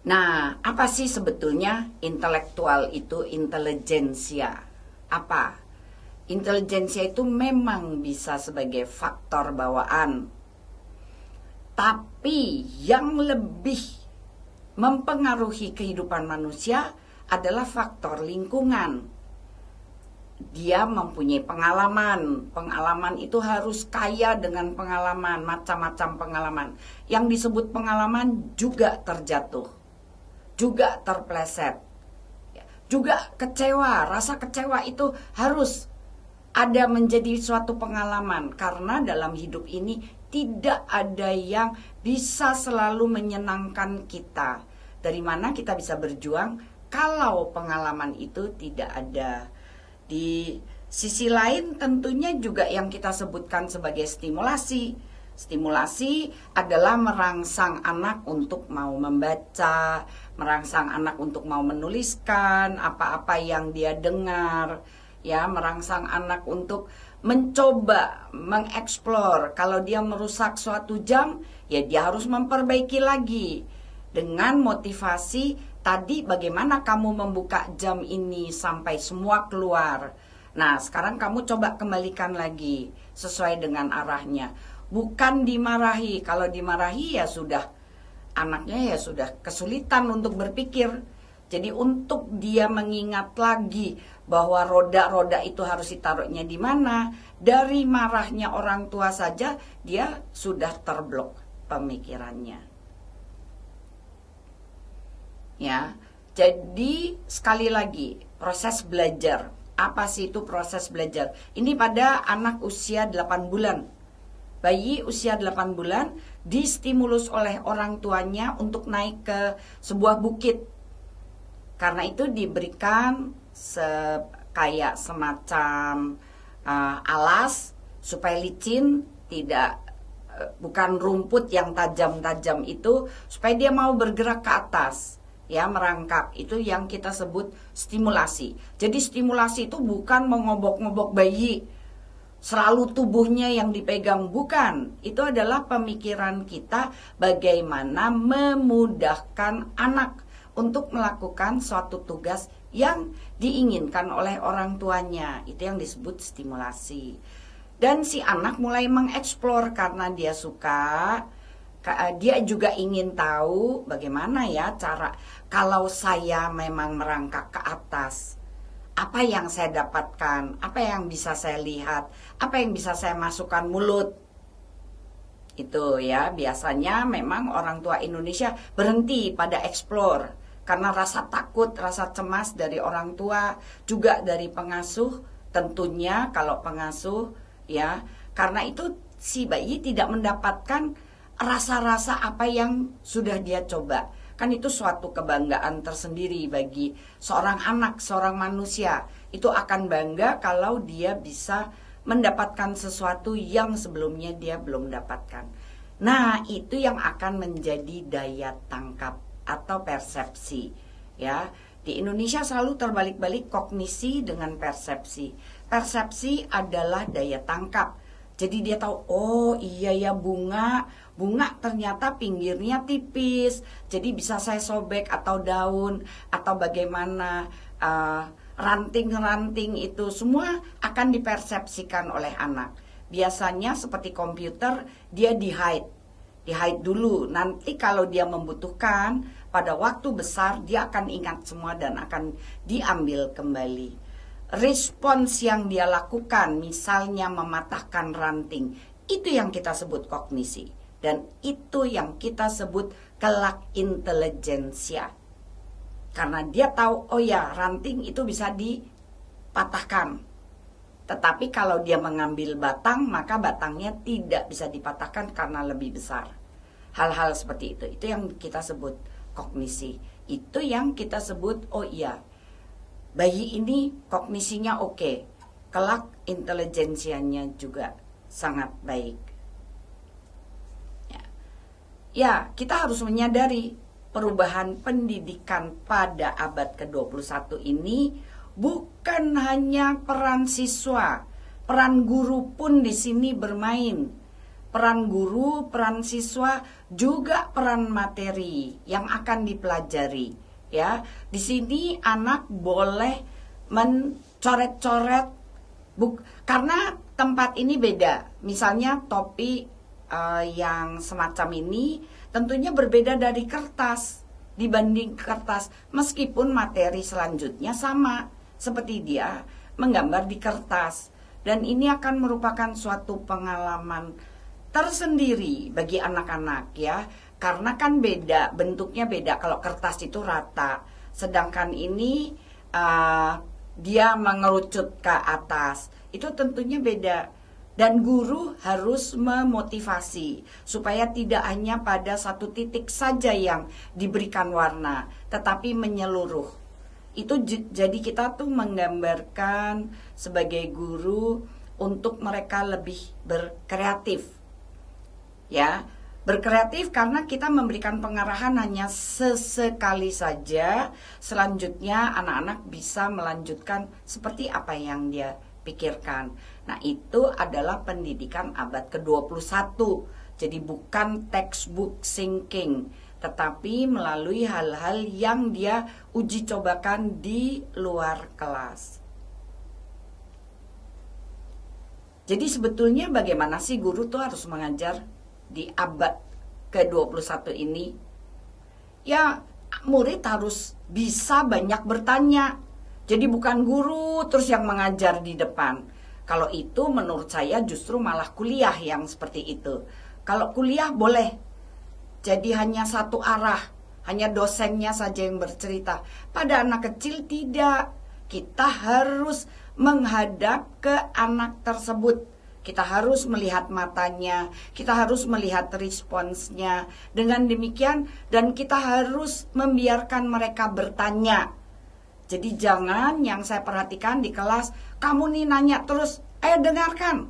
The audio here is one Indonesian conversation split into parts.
Nah, apa sih sebetulnya intelektual itu intelijensia? Apa? Intelijensia itu memang bisa sebagai faktor bawaan. Tapi yang lebih mempengaruhi kehidupan manusia adalah faktor lingkungan. Dia mempunyai pengalaman. Pengalaman itu harus kaya dengan pengalaman, macam-macam pengalaman. Yang disebut pengalaman juga terjatuh, juga terpleset, juga kecewa. Rasa kecewa itu harus ada menjadi suatu pengalaman, karena dalam hidup ini tidak ada yang bisa selalu menyenangkan kita. Dari mana kita bisa berjuang kalau pengalaman itu tidak ada? Di sisi lain tentunya juga yang kita sebutkan sebagai stimulasi. Stimulasi adalah merangsang anak untuk mau membaca, merangsang anak untuk mau menuliskan apa-apa yang dia dengar, ya, merangsang anak untuk mencoba mengeksplor. Kalau dia merusak suatu jam, ya dia harus memperbaiki lagi dengan motivasi tadi, bagaimana kamu membuka jam ini sampai semua keluar. Nah, sekarang kamu coba kembalikan lagi sesuai dengan arahnya. Bukan dimarahi. Kalau dimarahi ya sudah, anaknya ya sudah kesulitan untuk berpikir. Jadi untuk dia mengingat lagi bahwa roda-roda itu harus ditaruhnya di mana, dari marahnya orang tua saja dia sudah terblok pemikirannya. Ya, jadi sekali lagi proses belajar. Apa sih itu proses belajar? Ini pada anak usia 8 bulan. Bayi usia 8 bulan distimulus oleh orang tuanya untuk naik ke sebuah bukit. Karena itu diberikan kayak semacam alas supaya licin, tidak bukan rumput yang tajam-tajam itu, supaya dia mau bergerak ke atas, ya, merangkak. Itu yang kita sebut stimulasi. Jadi stimulasi itu bukan mengobok-ngobok bayi, selalu tubuhnya yang dipegang, bukan. Itu adalah pemikiran kita bagaimana memudahkan anak untuk melakukan suatu tugas yang diinginkan oleh orang tuanya. Itu yang disebut stimulasi. Dan si anak mulai mengeksplor karena dia suka. Dia juga ingin tahu bagaimana ya cara kalau saya memang merangkak ke atas. Apa yang saya dapatkan, apa yang bisa saya lihat, apa yang bisa saya masukkan mulut. Itu ya, biasanya memang orang tua Indonesia berhenti pada explore karena rasa takut, rasa cemas dari orang tua, juga dari pengasuh. Tentunya kalau pengasuh, ya, karena itu si bayi tidak mendapatkan rasa-rasa apa yang sudah dia coba. Kan itu suatu kebanggaan tersendiri bagi seorang anak, seorang manusia. Itu akan bangga kalau dia bisa mendapatkan sesuatu yang sebelumnya dia belum dapatkan. Nah, itu yang akan menjadi daya tangkap atau persepsi, ya. Di Indonesia selalu terbalik-balik kognisi dengan persepsi. Persepsi adalah daya tangkap. Jadi dia tahu, oh iya ya, bunga ternyata pinggirnya tipis, jadi bisa saya sobek, atau daun, atau bagaimana ranting-ranting itu semua akan dipersepsikan oleh anak. Biasanya seperti komputer, dia di-hide dulu. Nanti kalau dia membutuhkan pada waktu besar, dia akan ingat semua dan akan diambil kembali. Respons yang dia lakukan, misalnya mematahkan ranting, itu yang kita sebut kognisi. Dan itu yang kita sebut kelak intelijensia. Karena dia tahu, oh ya, ranting itu bisa dipatahkan. Tetapi kalau dia mengambil batang, maka batangnya tidak bisa dipatahkan karena lebih besar. Hal-hal seperti itu yang kita sebut kognisi. Itu yang kita sebut, oh iya, bayi ini kognisinya oke, kelak intelijensianya juga sangat baik. Ya, kita harus menyadari perubahan pendidikan pada abad ke-21 ini bukan hanya peran siswa, peran guru pun di sini bermain. peran guru, peran siswa, juga peran materi yang akan dipelajari. Ya, di sini anak boleh mencoret-coret karena tempat ini beda. Misalnya topi yang semacam ini tentunya berbeda dari kertas dibanding kertas, meskipun materi selanjutnya sama seperti dia menggambar di kertas. Dan ini akan merupakan suatu pengalaman tersendiri bagi anak-anak ya, karena kan beda, bentuknya beda. Kalau kertas itu rata, sedangkan ini dia mengerucut ke atas, itu tentunya beda. Dan guru harus memotivasi supaya tidak hanya pada satu titik saja yang diberikan warna, tetapi menyeluruh. Itu jadi kita tuh menggambarkan sebagai guru untuk mereka lebih berkreatif. Ya, berkreatif karena kita memberikan pengarahan hanya sesekali saja. Selanjutnya anak-anak bisa melanjutkan seperti apa yang dia pikirkan. Nah, itu adalah pendidikan abad ke-21. Jadi bukan textbook thinking, tetapi melalui hal-hal yang dia uji cobakan di luar kelas. Jadi sebetulnya bagaimana sih guru tuh harus mengajar di abad ke-21 ini? Ya, murid harus bisa banyak bertanya. Jadi bukan guru terus yang mengajar di depan. Kalau itu menurut saya justru malah kuliah yang seperti itu. Kalau kuliah boleh jadi hanya satu arah, hanya dosennya saja yang bercerita. Pada anak kecil tidak. Kita harus menghadap ke anak tersebut. Kita harus melihat matanya, kita harus melihat responsnya. Dengan demikian, dan kita harus membiarkan mereka bertanya. Jadi jangan, yang saya perhatikan di kelas, kamu nih nanya terus, dengarkan.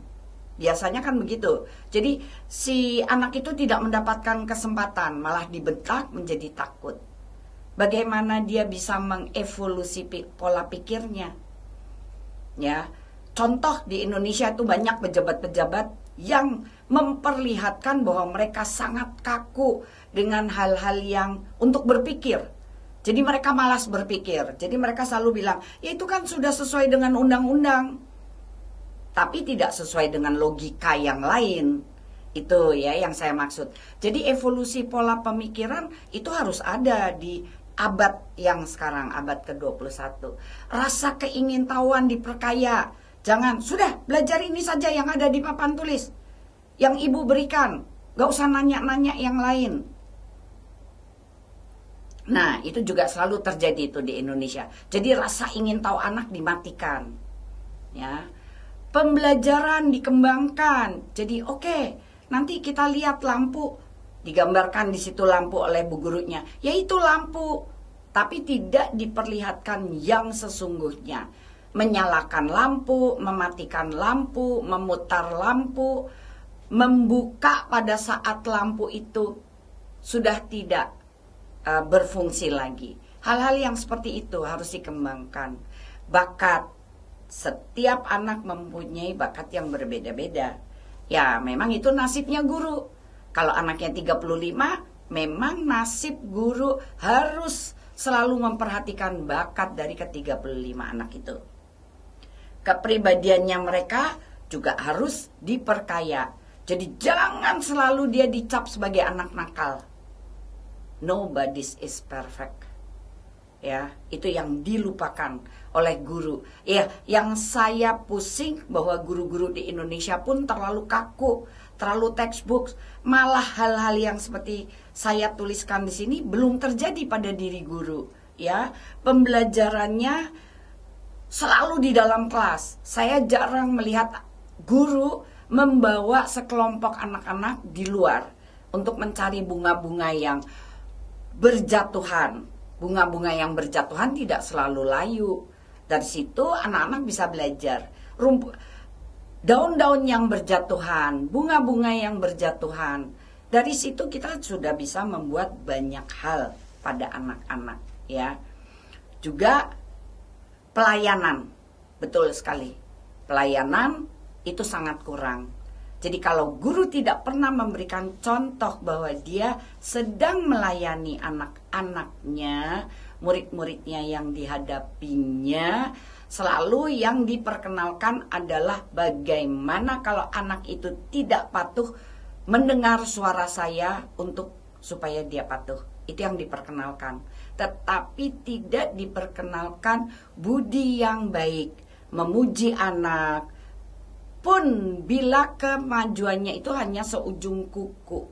Biasanya kan begitu. Jadi si anak itu tidak mendapatkan kesempatan, malah dibentak menjadi takut. Bagaimana dia bisa mengevolusi pola pikirnya? Ya, contoh di Indonesia itu banyak pejabat-pejabat yang memperlihatkan bahwa mereka sangat kaku dengan hal-hal yang untuk berpikir. Jadi mereka malas berpikir. Jadi mereka selalu bilang, ya itu kan sudah sesuai dengan undang-undang. Tapi tidak sesuai dengan logika yang lain. Itu ya yang saya maksud. Jadi evolusi pola pemikiran itu harus ada di abad yang sekarang, abad ke-21. Rasa keingintahuan diperkaya. Jangan, sudah belajar ini saja yang ada di papan tulis, yang ibu berikan. Gak usah nanya-nanya yang lain. Nah, itu juga selalu terjadi itu di Indonesia. Jadi rasa ingin tahu anak dimatikan. Ya. Pembelajaran dikembangkan. Jadi oke, nanti kita lihat lampu, digambarkan di situ lampu oleh bu gurunya. Yaitu lampu, tapi tidak diperlihatkan yang sesungguhnya. Menyalakan lampu, mematikan lampu, memutar lampu, membuka pada saat lampu itu sudah tidak berfungsi lagi. Hal-hal yang seperti itu harus dikembangkan. Bakat. Setiap anak mempunyai bakat yang berbeda-beda. Ya, memang itu nasibnya guru. Kalau anaknya 35, memang nasib guru harus selalu memperhatikan bakat dari ke-35 anak itu. Kepribadiannya mereka juga harus diperkaya. Jadi jangan selalu dia dicap sebagai anak nakal. Nobody is perfect. Ya, itu yang dilupakan oleh guru. Ya, yang saya pusing bahwa guru-guru di Indonesia pun terlalu kaku, terlalu textbook. Malah hal-hal yang seperti saya tuliskan di sini belum terjadi pada diri guru. Ya, pembelajarannya selalu di dalam kelas. Saya jarang melihat guru membawa sekelompok anak-anak di luar untuk mencari bunga-bunga yang berjatuhan. Bunga-bunga yang berjatuhan tidak selalu layu. Dari situ anak-anak bisa belajar. Daun-daun yang berjatuhan, bunga-bunga yang berjatuhan. Dari situ kita sudah bisa membuat banyak hal pada anak-anak, ya. Juga pelayanan, betul sekali. Pelayanan itu sangat kurang. Jadi kalau guru tidak pernah memberikan contoh bahwa dia sedang melayani anak-anaknya, murid-muridnya yang dihadapinya, selalu yang diperkenalkan adalah bagaimana kalau anak itu tidak patuh mendengar suara saya supaya dia patuh. Itu yang diperkenalkan. Tetapi tidak diperkenalkan budi yang baik, memuji anak, pun bila kemajuannya itu hanya seujung kuku.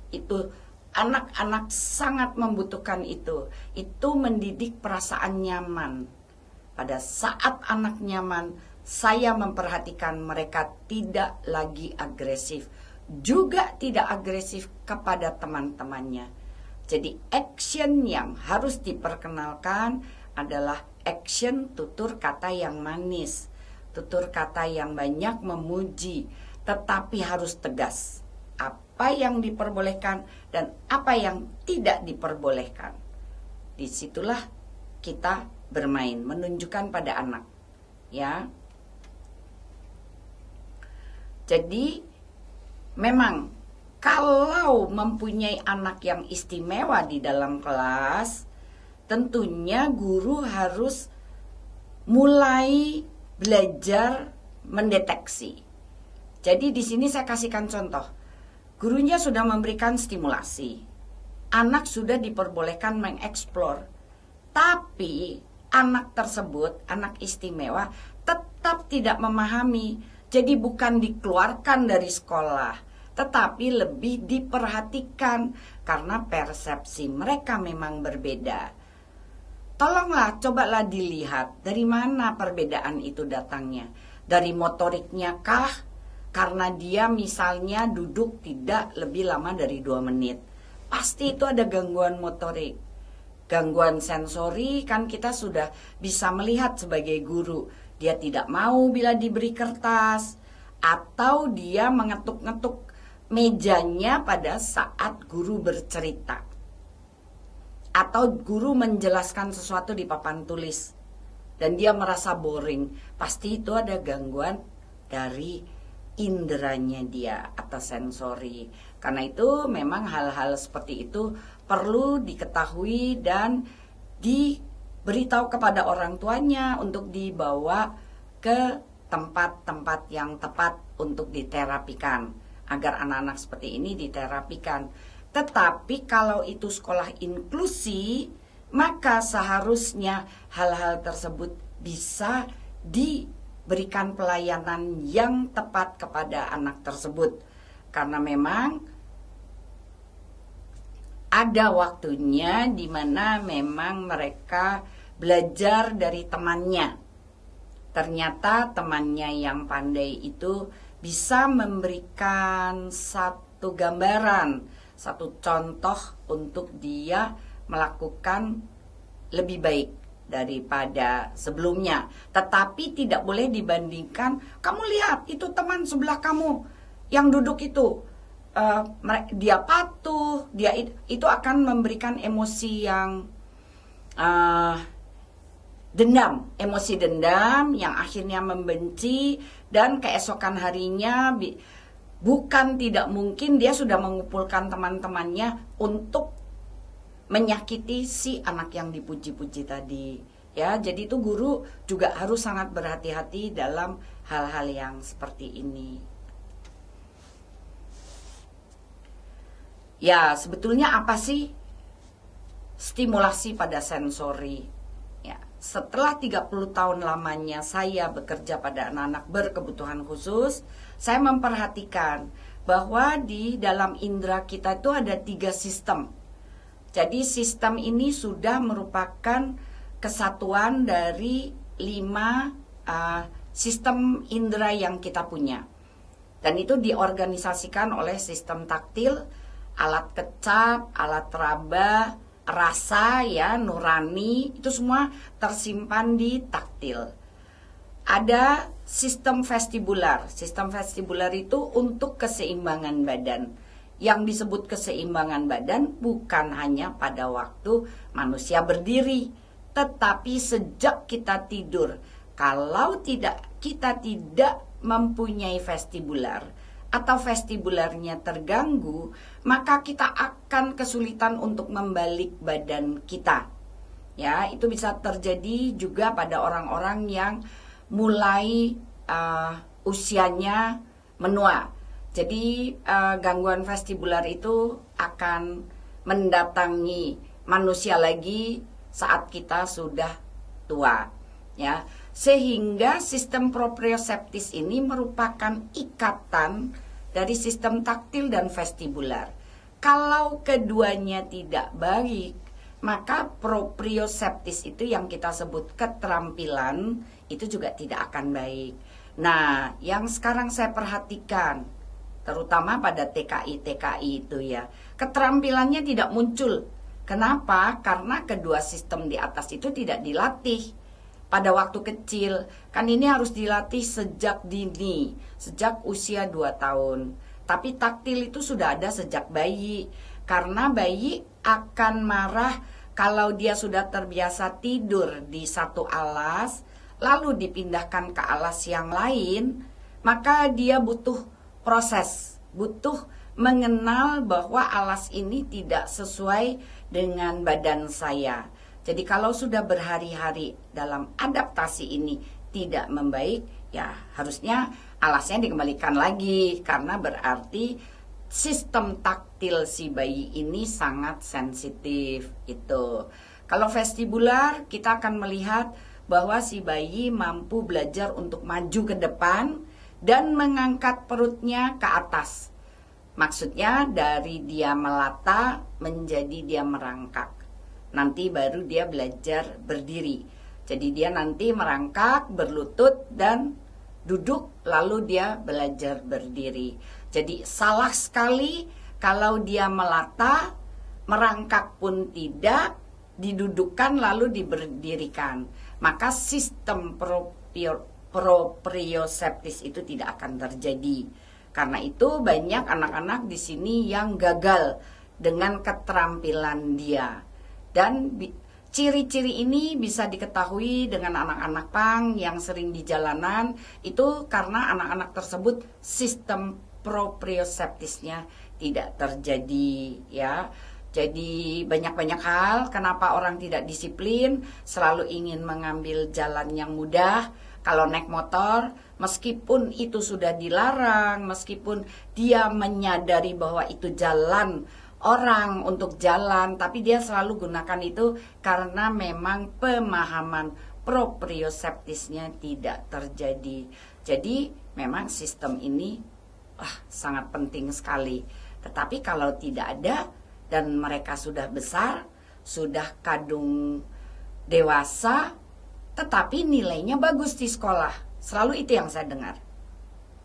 Itu anak-anak sangat membutuhkan itu. Itu mendidik perasaan nyaman. Pada saat anak nyaman, saya memperhatikan mereka tidak lagi agresif, juga tidak agresif kepada teman-temannya. Jadi action yang harus diperkenalkan adalah action tutur kata yang manis, tutur kata yang banyak memuji, tetapi harus tegas. Apa yang diperbolehkan dan apa yang tidak diperbolehkan. Disitulah kita bermain, menunjukkan pada anak, ya. Jadi memang kalau mempunyai anak yang istimewa di dalam kelas, tentunya guru harus mulai belajar mendeteksi. Jadi di sini saya kasihkan contoh. Gurunya sudah memberikan stimulasi. Anak sudah diperbolehkan mengeksplor. Tapi anak tersebut, anak istimewa, tetap tidak memahami. Jadi bukan dikeluarkan dari sekolah, tetapi lebih diperhatikan karena persepsi mereka memang berbeda. Tolonglah, cobalah dilihat dari mana perbedaan itu datangnya. Dari motoriknya kah? Karena dia misalnya duduk tidak lebih lama dari 2 menit. Pasti itu ada gangguan motorik. Gangguan sensori kan kita sudah bisa melihat sebagai guru. Dia tidak mau bila diberi kertas, atau dia mengetuk-ngetuk mejanya pada saat guru bercerita, atau guru menjelaskan sesuatu di papan tulis dan dia merasa boring. Pasti itu ada gangguan dari inderanya dia atau sensori. Karena itu memang hal-hal seperti itu perlu diketahui dan diberitahu kepada orang tuanya untuk dibawa ke tempat-tempat yang tepat untuk diterapikan, agar anak-anak seperti ini diterapikan. Tetapi kalau itu sekolah inklusi, maka seharusnya hal-hal tersebut bisa diberikan pelayanan yang tepat kepada anak tersebut. Karena memang ada waktunya di mana memang mereka belajar dari temannya. Ternyata temannya yang pandai itu bisa memberikan satu gambaran, satu contoh untuk dia melakukan lebih baik daripada sebelumnya. Tetapi tidak boleh dibandingkan, kamu lihat itu teman sebelah kamu yang duduk itu, dia patuh, dia itu akan memberikan emosi yang dendam, emosi dendam yang akhirnya membenci, dan keesokan harinya bukan tidak mungkin dia sudah mengumpulkan teman-temannya untuk menyakiti si anak yang dipuji-puji tadi. Ya, jadi itu guru juga harus sangat berhati-hati dalam hal-hal yang seperti ini. Ya, sebetulnya apa sih stimulasi pada sensori? Setelah 30 tahun lamanya saya bekerja pada anak-anak berkebutuhan khusus, saya memperhatikan bahwa di dalam indera kita itu ada 3 sistem. Jadi sistem ini sudah merupakan kesatuan dari 5 sistem indera yang kita punya. Dan itu diorganisasikan oleh sistem taktil, alat kecap, alat raba, rasa, ya, nurani, itu semua tersimpan di taktil. Ada sistem vestibular. Sistem vestibular itu untuk keseimbangan badan. Yang disebut keseimbangan badan bukan hanya pada waktu manusia berdiri, tetapi sejak kita tidur. Kalau kita tidak mempunyai vestibular, atau vestibularnya terganggu, maka kita akan kesulitan untuk membalik badan kita. Ya, itu bisa terjadi juga pada orang-orang yang mulai usianya menua. Jadi gangguan vestibular itu akan mendatangi manusia lagi saat kita sudah tua, ya. Sehingga sistem proprioseptis ini merupakan ikatan dari sistem taktil dan vestibular. Kalau keduanya tidak baik, maka proprioseptis itu yang kita sebut keterampilan itu juga tidak akan baik. Nah, yang sekarang saya perhatikan, terutama pada TKI itu ya, keterampilannya tidak muncul. Kenapa? Karena kedua sistem di atas itu tidak dilatih pada waktu kecil. Kan ini harus dilatih sejak dini, sejak usia 2 tahun. Tapi taktil itu sudah ada sejak bayi. Karena bayi akan marah kalau dia sudah terbiasa tidur di satu alas, lalu dipindahkan ke alas yang lain, maka dia butuh proses, butuh mengenal bahwa alas ini tidak sesuai dengan badan saya. Jadi kalau sudah berhari-hari dalam adaptasi ini tidak membaik, ya harusnya alasnya dikembalikan lagi, karena berarti sistem taktil si bayi ini sangat sensitif itu. Kalau vestibular, kita akan melihat bahwa si bayi mampu belajar untuk maju ke depan dan mengangkat perutnya ke atas. Maksudnya dari dia melata menjadi dia merangkak. Nanti baru dia belajar berdiri. Jadi dia nanti merangkak, berlutut, dan duduk, lalu dia belajar berdiri. Jadi salah sekali kalau dia melata, merangkak pun tidak, didudukkan lalu diberdirikan. Maka sistem proprioseptis itu tidak akan terjadi. Karena itu banyak anak-anak di sini yang gagal dengan keterampilan dia. Dan ciri-ciri ini bisa diketahui dengan anak-anak pang yang sering di jalanan. Itu karena anak-anak tersebut sistem proprioseptisnya tidak terjadi, ya. Jadi banyak-banyak hal kenapa orang tidak disiplin, selalu ingin mengambil jalan yang mudah. Kalau naik motor, meskipun itu sudah dilarang, meskipun dia menyadari bahwa itu jalan orang untuk jalan, tapi dia selalu gunakan itu karena memang pemahaman proprioseptisnya tidak terjadi. Jadi memang sistem ini sangat penting sekali. Tetapi kalau tidak ada dan mereka sudah besar, sudah kadung dewasa, tetapi nilainya bagus di sekolah. Selalu itu yang saya dengar.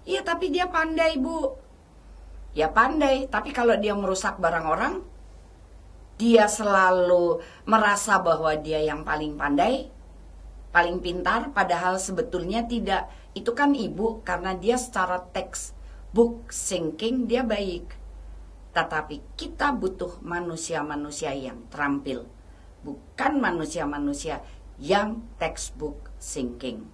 Iya, tapi dia pandai, Bu. Ya pandai, tapi kalau dia merusak barang orang, dia selalu merasa bahwa dia yang paling pandai, paling pintar, padahal sebetulnya tidak. Itu kan ibu, karena dia secara textbook thinking dia baik. Tetapi kita butuh manusia-manusia yang terampil, bukan manusia-manusia yang textbook thinking.